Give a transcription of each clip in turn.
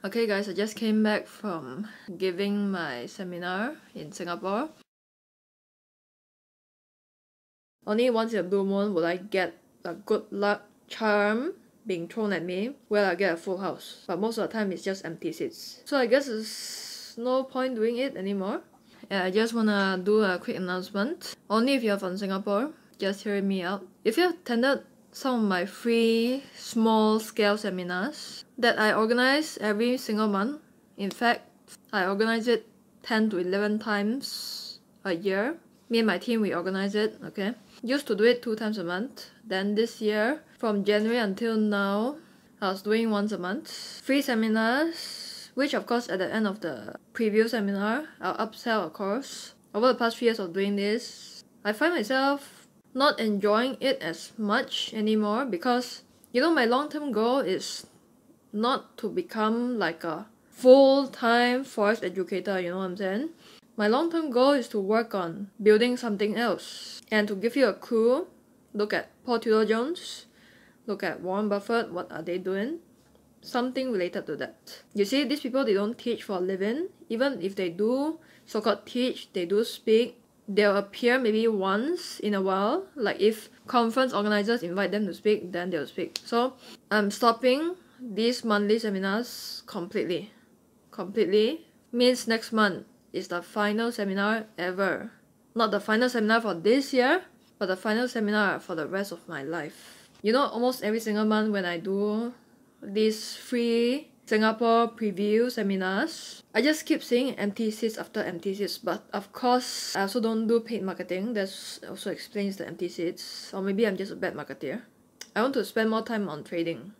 Okay guys, I just came back from giving my seminar in Singapore. Only once in a blue moon will I get a good luck charm being thrown at me where I get a full house. But most of the time it's just empty seats. So I guess there's no point doing it anymore. Yeah, I just wanna do a quick announcement. Only if you're from Singapore, just hear me out. If you have attended some of my free small scale seminars that I organize every single month. In fact, I organize it 10 to 11 times a year. Me and my team, we organize it, okay? Used to do it 2 times a month. Then this year, from January until now, I was doing once a month. Free seminars, which of course at the end of the preview seminar, I'll upsell a course. Over the past 3 years of doing this, I find myself not enjoying it as much anymore because, you know, my long-term goal is not to become like a full-time Forex educator, you know what I'm saying? My long-term goal is to work on building something else. And to give you a clue, look at Paul Tudor Jones, look at Warren Buffett, what are they doing? Something related to that. You see, these people, they don't teach for a living. Even if they do so-called teach, they do speak, they'll appear maybe once in a while. Like if conference organizers invite them to speak, then they'll speak. So I'm stopping these monthly seminars completely. Completely means next month is the final seminar ever. Not the final seminar for this year, but the final seminar for the rest of my life. You know, almost every single month when I do these free Singapore preview seminars, I just keep seeing empty seats after empty seats. But of course, I also don't do paid marketing. That also explains the empty seats. Or maybe I'm just a bad marketeer. I want to spend more time on trading.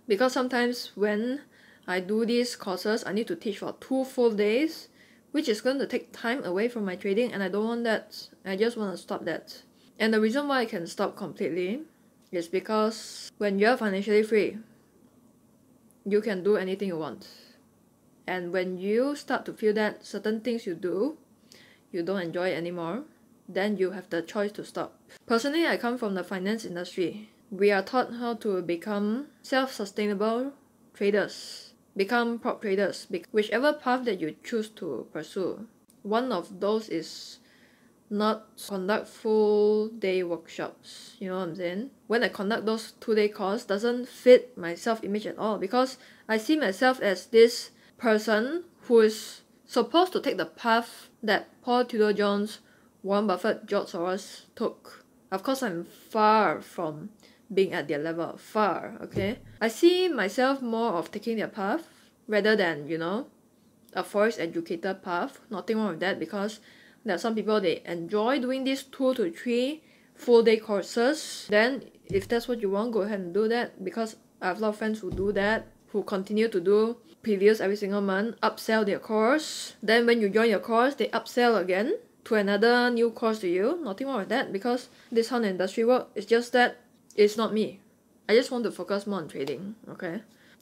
Because sometimes when I do these courses, I need to teach for 2 full days, which is going to take time away from my trading, and I don't want that. I just want to stop that. And the reason why I can stop completely is because when you're financially free, you can do anything you want. And when you start to feel that certain things you do, you don't enjoy it anymore, then you have the choice to stop. Personally, I come from the finance industry. We are taught how to become self-sustainable traders, become prop traders, whichever path that you choose to pursue. One of those is not conduct full day workshops, you know what I'm saying? When I conduct those 2-day course, doesn't fit my self-image at all because I see myself as this person who is supposed to take the path that Paul Tudor Jones, Warren Buffett, George Soros took. Of course, I'm far from being at their level, far, okay? I see myself more of taking their path rather than, you know, a Forex educator path. Nothing wrong with that because there are some people, they enjoy doing these 2 to 3 full day courses. Then if that's what you want, go ahead and do that because I have a lot of friends who do that, who continue to do previews every single month, upsell their course. Then when you join your course, they upsell again to another new course to you. Nothing wrong with that because this is how the industry works. It's just that it's not me. I just want to focus more on trading, okay?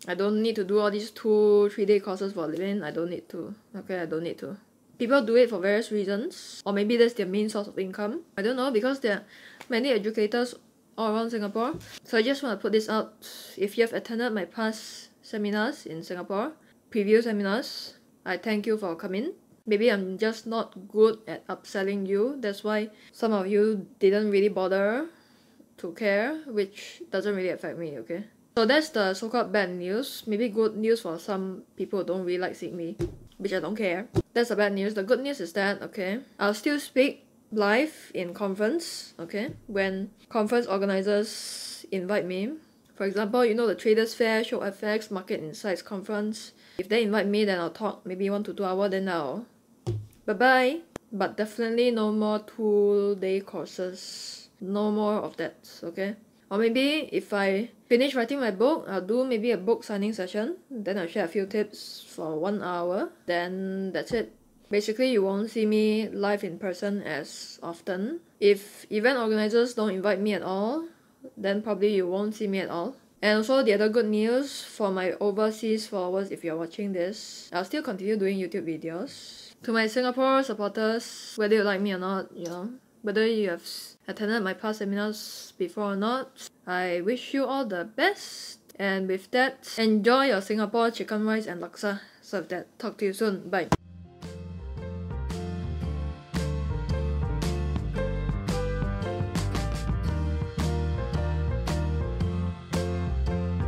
I don't need to do all these 2-3 day courses for a living. I don't need to, okay? I don't need to. People do it for various reasons, or maybe that's their main source of income. I don't know, because there are many educators all around Singapore. So I just want to put this out. If you have attended my past seminars in Singapore, preview seminars, I thank you for coming. Maybe I'm just not good at upselling you. That's why some of you didn't really bother to care, which doesn't really affect me, okay? So that's the so-called bad news. Maybe good news for some people who don't really like seeing me, which I don't care. That's the bad news. The good news is that, okay, I'll still speak live in conference, okay, when conference organizers invite me. For example, you know, the Traders Fair, Show FX, Market Insights conference. If they invite me, then I'll talk maybe 1 to 2 hours, then I'll bye-bye. But definitely no more 2-day courses. No more of that, okay? Or maybe if I finish writing my book, I'll do maybe a book signing session. Then I'll share a few tips for 1 hour. Then that's it. Basically, you won't see me live in person as often. If event organizers don't invite me at all, then probably you won't see me at all. And also the other good news for my overseas followers, if you're watching this, I'll still continue doing YouTube videos. To my Singapore supporters, whether you like me or not, you know, whether you have attended my past seminars before or not, I wish you all the best And with that, enjoy your Singapore chicken rice and laksa. Serve that. Talk to you soon. Bye.